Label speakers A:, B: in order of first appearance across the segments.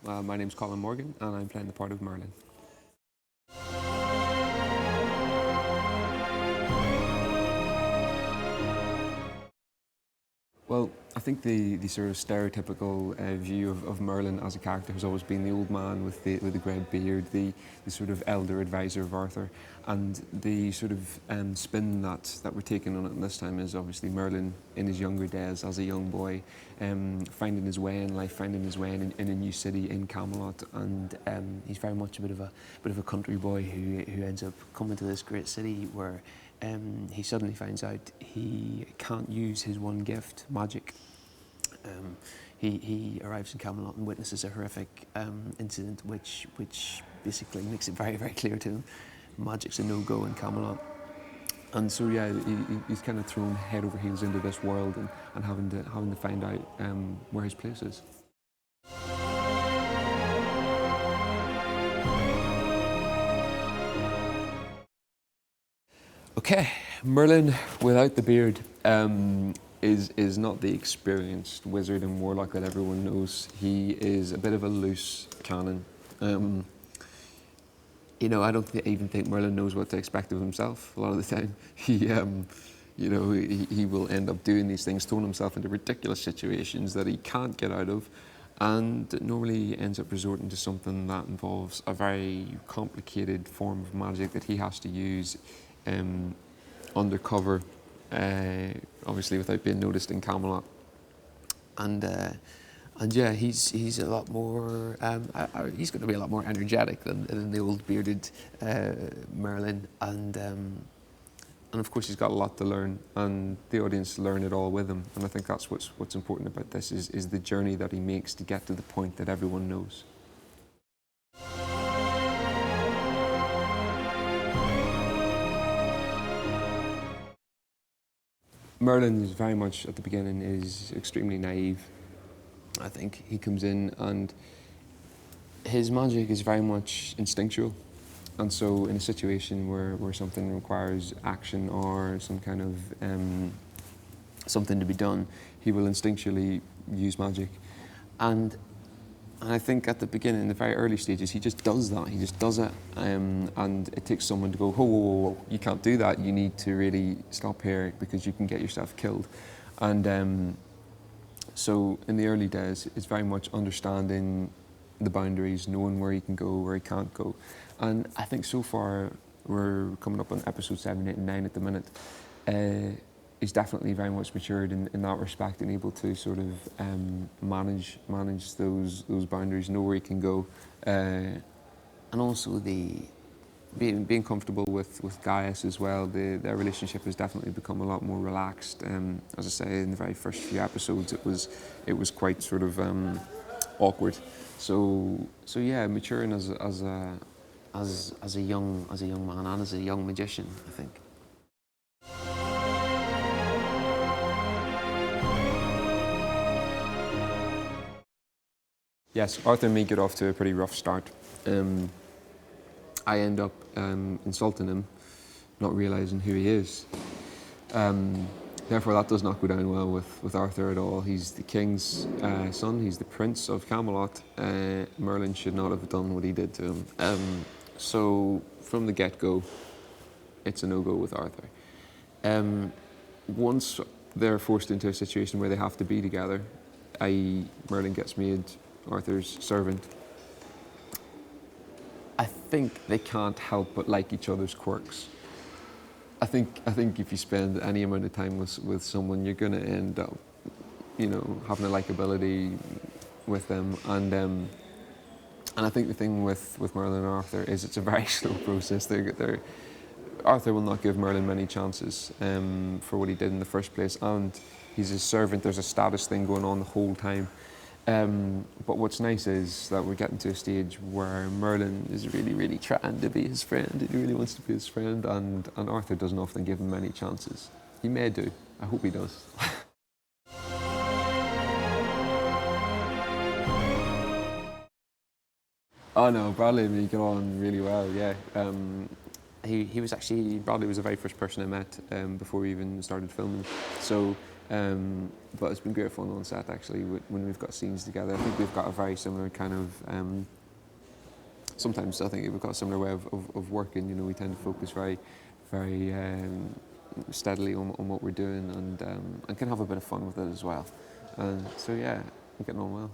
A: My name's Colin Morgan and I'm playing the part of Merlin. Well, I think the sort of stereotypical view of Merlin as a character has always been the old man with the grey beard, the sort of elder advisor of Arthur, and the sort of spin that we're taking on it this time is obviously Merlin in his younger days as a young boy, finding his way in life, finding his way in a new city in Camelot, and he's very much a bit of a country boy who ends up coming to this great city where. He suddenly finds out he can't use his one gift, magic. He arrives in Camelot and witnesses a horrific incident which basically makes it very, very clear to him magic's a no-go in Camelot. And so yeah, he's kind of thrown head over heels into this world and having to find out where his place is. Okay, Merlin without the beard is not the experienced wizard and warlock that everyone knows. He is a bit of a loose cannon. You know, I don't even think Merlin knows what to expect of himself a lot of the time. You know, he will end up doing these things, throwing himself into ridiculous situations that he can't get out of, and normally ends up resorting to something that involves a very complicated form of magic that he has to use undercover, obviously without being noticed in Camelot, and yeah, he's a lot more. He's going to be a lot more energetic than the old bearded Merlin, and of course he's got a lot to learn, and the audience learn it all with him. And I think that's what's important about this is the journey that he makes to get to the point that everyone knows. Merlin is very much, at the beginning, is extremely naive. I think he comes in and his magic is very much instinctual. And so in a situation where something requires action or some kind of something to be done, he will instinctually use magic. And I think at the beginning, in the very early stages, he just does that. He just does it, and it takes someone to go, whoa, whoa, whoa, whoa, you can't do that. You need to really stop here because you can get yourself killed. And so in the early days, it's very much understanding the boundaries, knowing where he can go, where he can't go. And I think so far, we're coming up on episode 7, 8, and 9 at the minute. He's definitely very much matured in that respect and able to sort of manage those boundaries, know where he can go, and also being comfortable with Gaius as well. Their relationship has definitely become a lot more relaxed. As I say, in the very first few episodes, it was quite sort of awkward. So yeah, maturing as a young man and as a young magician, I think. Yes, Arthur and me get off to a pretty rough start. I end up insulting him, not realising who he is. Therefore, that does not go down well with Arthur at all. He's the king's son, he's the prince of Camelot. Merlin should not have done what he did to him. So, from the get-go, it's a no-go with Arthur. Once they're forced into a situation where they have to be together, i.e. Merlin gets made Arthur's servant, I think they can't help but like each other's quirks. I think if you spend any amount of time with someone, you're going to end up, you know, having a likability with them. And I think the thing with Merlin and Arthur is it's a very slow process. Arthur will not give Merlin many chances for what he did in the first place, and he's his servant. There's a status thing going on the whole time. But what's nice is that we're getting to a stage where Merlin is really, really trying to be his friend. He really wants to be his friend, and Arthur doesn't often give him many chances. He may do. I hope he does. Oh no, Bradley and me get on really well, yeah. Bradley was the very first person I met before we even started filming. So But it's been great fun on set actually when we've got scenes together. I think we've got a very similar kind of. Sometimes I think we've got a similar way of working. You know, we tend to focus very steadily on what we're doing, and can have a bit of fun with it as well. So yeah, we're getting on well.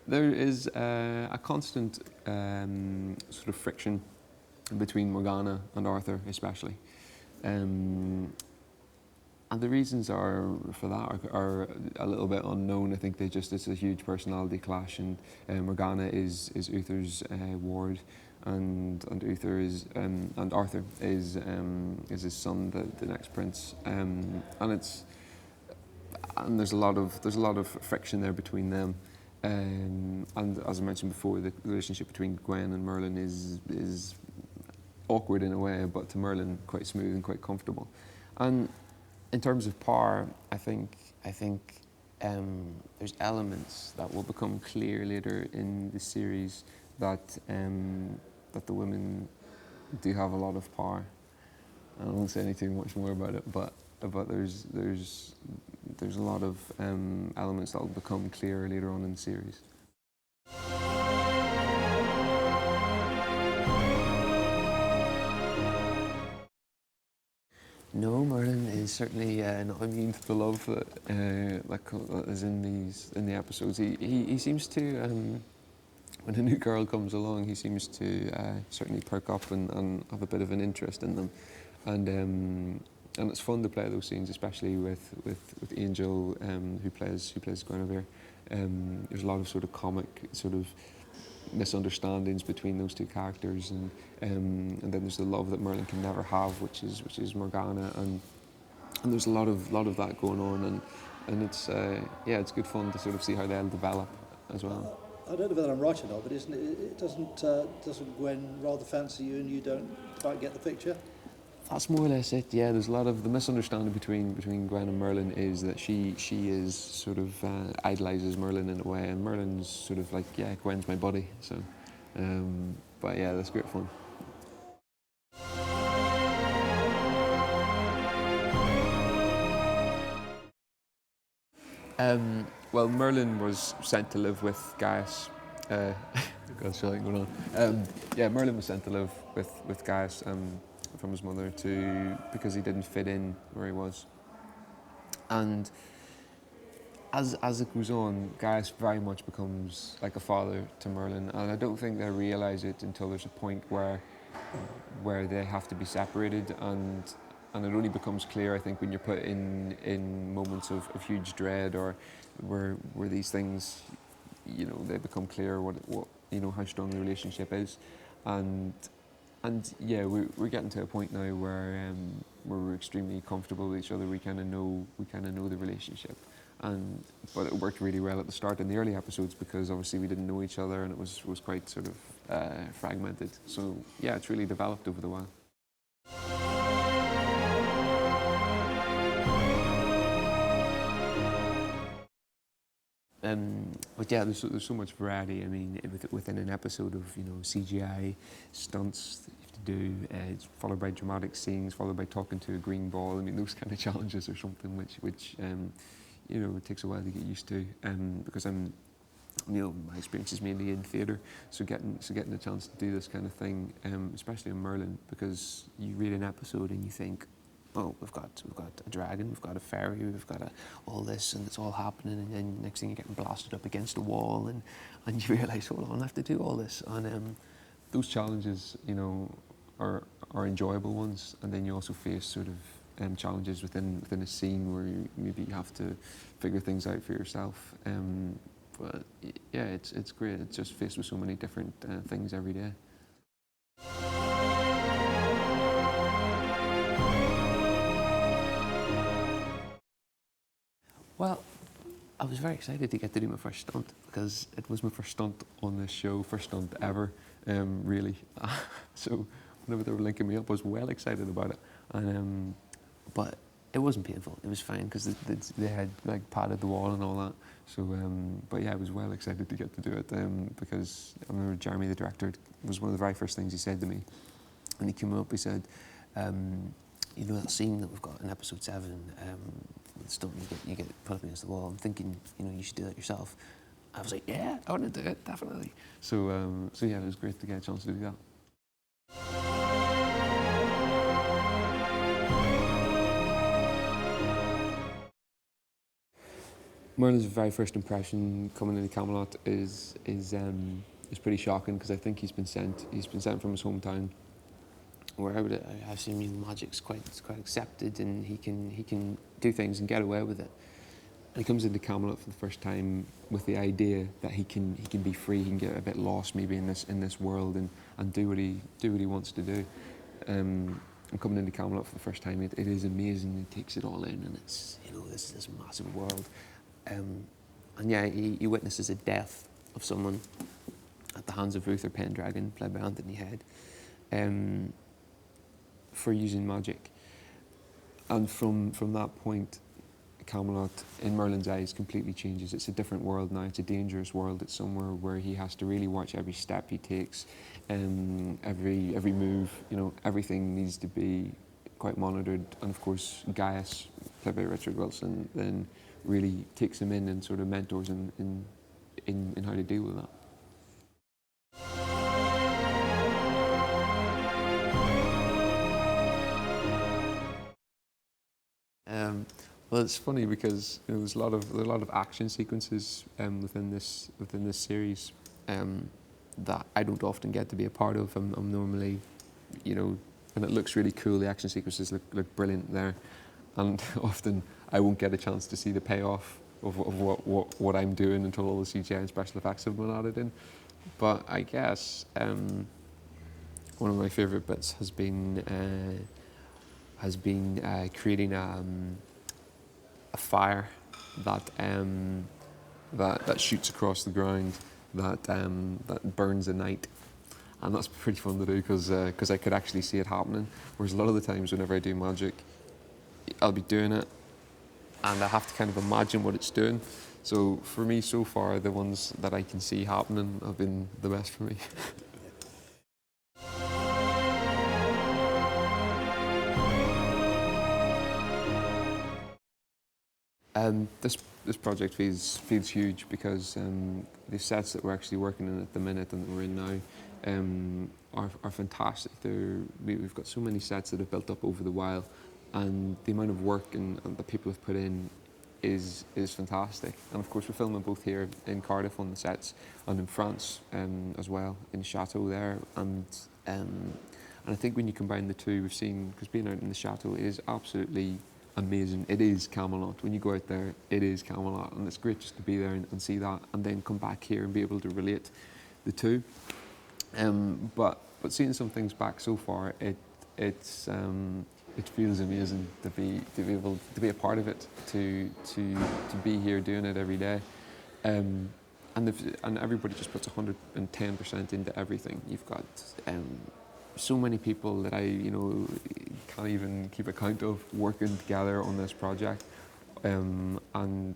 A: There is a constant sort of friction between Morgana and Arthur, especially. And the reasons for that are a little bit unknown. I think it's a huge personality clash, and Morgana is Uther's ward, and Arthur is his son, the next prince, and there's a lot of friction there between them. And as I mentioned before, the relationship between Gwen and Merlin is awkward in a way, but to Merlin quite smooth and quite comfortable. And in terms of power, I think there's elements that will become clear later in the series that the women do have a lot of power. I won't say anything much more about it, but there's a lot of elements that will become clear later on in the series. No, Merlin is certainly not immune to the love that is in the episodes. He seems to, when a new girl comes along, he seems to certainly perk up and have a bit of an interest in them, and it's fun to play those scenes, especially with Angel, who plays Guinevere. There's a lot of sort of comic sort of misunderstandings between those two characters, and then there's the love that Merlin can never have, which is Morgana, and there's a lot of that going on, and it's it's good fun to sort of see how they'll develop as well.
B: I don't know whether I'm right or not, but doesn't Gwen rather fancy you, and you don't quite get the picture?
A: That's more or less it. Yeah, there's a lot of the misunderstanding between Gwen and Merlin is that she is sort of idolizes Merlin in a way, and Merlin's sort of like, yeah, Gwen's my buddy. So, but yeah, that's great fun. Well, Merlin was sent to live with Gaius. Got something going on. Merlin was sent to live with Gaius from his mother because he didn't fit in where he was. And as it goes on, Gaius very much becomes like a father to Merlin, and I don't think they realise it until there's a point where they have to be separated, and it only becomes clear, I think, when you're put in moments of huge dread, or where these things, you know, they become clear what you know, how strong the relationship is, and yeah, we're getting to a point now where we're extremely comfortable with each other. We kind of know the relationship, but it worked really well at the start in the early episodes because obviously we didn't know each other, and it was quite sort of fragmented. So yeah, it's really developed over the while. But yeah, there's so much variety. I mean, within an episode of, you know, CGI stunts that you have to do, followed by dramatic scenes, followed by talking to a green ball. I mean, those kind of challenges are something which you know, it takes a while to get used to. Because you know, my experience is mainly in theatre, so getting a chance to do this kind of thing, especially in Merlin, because you read an episode and you think, oh, we've got a dragon, we've got a fairy, we've got all this, and it's all happening, and then next thing you're getting blasted up against a wall, and you realise, hold on, I have to do all this. And those challenges, you know, are enjoyable ones, and then you also face sort of challenges within a scene where maybe you have to figure things out for yourself. But yeah, it's great. It's just faced with so many different things every day. Well, I was very excited to get to do my first stunt because it was my first stunt on this show, first stunt ever, really. So whenever they were linking me up, I was well excited about it. And but It wasn't painful. It was fine because they had like padded the wall and all that. So, but yeah, I was well excited to get to do it because I remember Jeremy, the director, was one of the very first things he said to me. And he came up, he said, you know that scene that we've got in episode 7, with stuff you get put up against the wall. I'm thinking, you know, you should do that yourself. I was like, yeah, I want to do it, definitely. So, so yeah, it was great to get a chance to do that. Merlin's very first impression coming into Camelot is pretty shocking because I think he's been sent from his hometown, where I assume magic's quite accepted and he can do things and get away with it. And he comes into Camelot for the first time with the idea that he can be free, he can get a bit lost maybe in this world and do what he wants to do. And coming into Camelot for the first time, it is amazing. He takes it all in, and it's, you know, this massive world. And yeah, he witnesses a death of someone at the hands of Uther Pendragon, played by Anthony Head, for using magic. And from that point, Camelot, in Merlin's eyes, completely changes. It's a different world now. It's a dangerous world. It's somewhere where he has to really watch every step he takes, every move. You know, everything needs to be quite monitored. And of course, Gaius, played by Richard Wilson, then really takes him in and sort of mentors in how to deal with that. Well, it's funny because there's a lot of action sequences within this series that I don't often get to be a part of. I'm normally, you know, and it looks really cool. The action sequences look brilliant there, and often I won't get a chance to see the payoff of what I'm doing until all the CGI and special effects have been added in. But I guess one of my favourite bits has been creating a fire that shoots across the ground that burns at night. And that's pretty fun to do because I could actually see it happening. Whereas a lot of the times whenever I do magic, I'll be doing it and I have to kind of imagine what it's doing. So for me, so far, the ones that I can see happening have been the best for me. This project feels huge because the sets that we're actually working in at the minute and that we're in now are fantastic. We've got so many sets that have built up over the while, and the amount of work and that people have put in is fantastic. And of course, we're filming both here in Cardiff on the sets and in France as well, in Chateau there. And I think when you combine the two, we've seen, because being out in the Chateau is absolutely amazing. It is Camelot. When you go out there, it is Camelot, and it's great just to be there and see that, and then come back here and be able to relate the two. But seeing some things back so far, it feels amazing to be able to be a part of it, to be here doing it every day, and everybody just puts 110% into everything. You've got so many people that I can't even keep account of working together on this project, and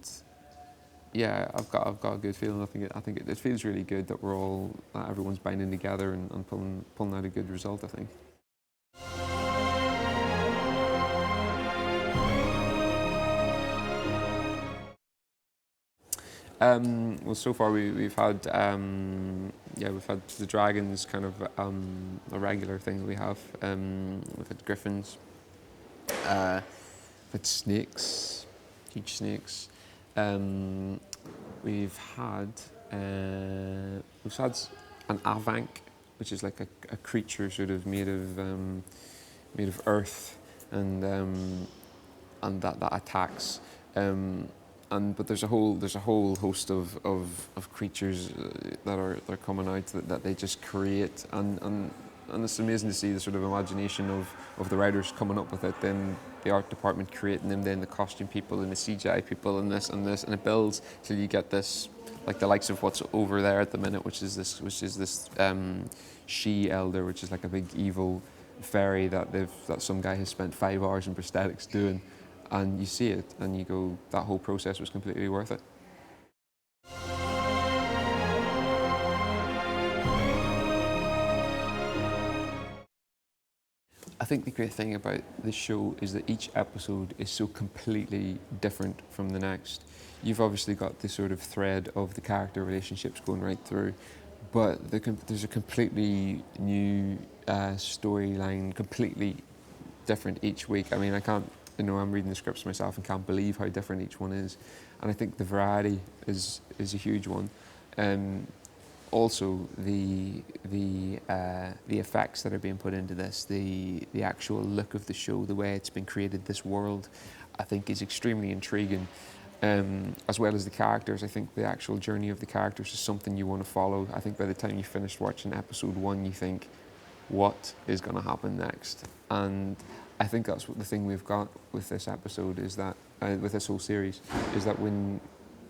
A: yeah, I've got a good feeling. I think it feels really good that everyone's binding together and pulling out a good result, I think. Well, so far we've had the dragons, kind of a regular thing that we have. We've had griffins, we've had snakes, huge snakes. We've had an avank, which is like a creature sort of made of earth, and that attacks. But there's a whole host of creatures that are coming out that they just create, and it's amazing to see the sort of imagination of the writers coming up with it, then the art department creating them, then the costume people and the CGI people and this, and it builds till you get this, like the likes of what's over there at the minute, which is this she elder, which is like a big evil fairy that some guy has spent 5 hours in prosthetics doing. and you see it and you go, that whole process was completely worth it. I think the great thing about this show is that each episode is so completely different from the next. You've obviously got this sort of thread of the character relationships going right through, but there's a completely new storyline, completely different each week. I mean, I can't, I'm reading the scripts myself and can't believe how different each one is. And I think the variety is a huge one. Also, the effects that are being put into this, the actual look of the show, the way it's been created, this world, I think is extremely intriguing. As well as the characters, I think the actual journey of the characters is something you want to follow. I think by the time you finish watching episode 1, you think, what is going to happen next? And I think that's what the thing we've got with this episode is that, with this whole series, is that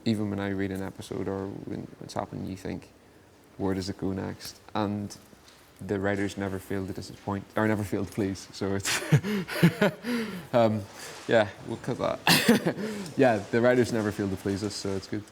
A: even when I read an episode or when it's happening, you think, where does it go next? And the writers never fail to disappoint, or never fail to please. So it's, yeah, we'll cut that. Yeah, the writers never fail to please us, so it's good.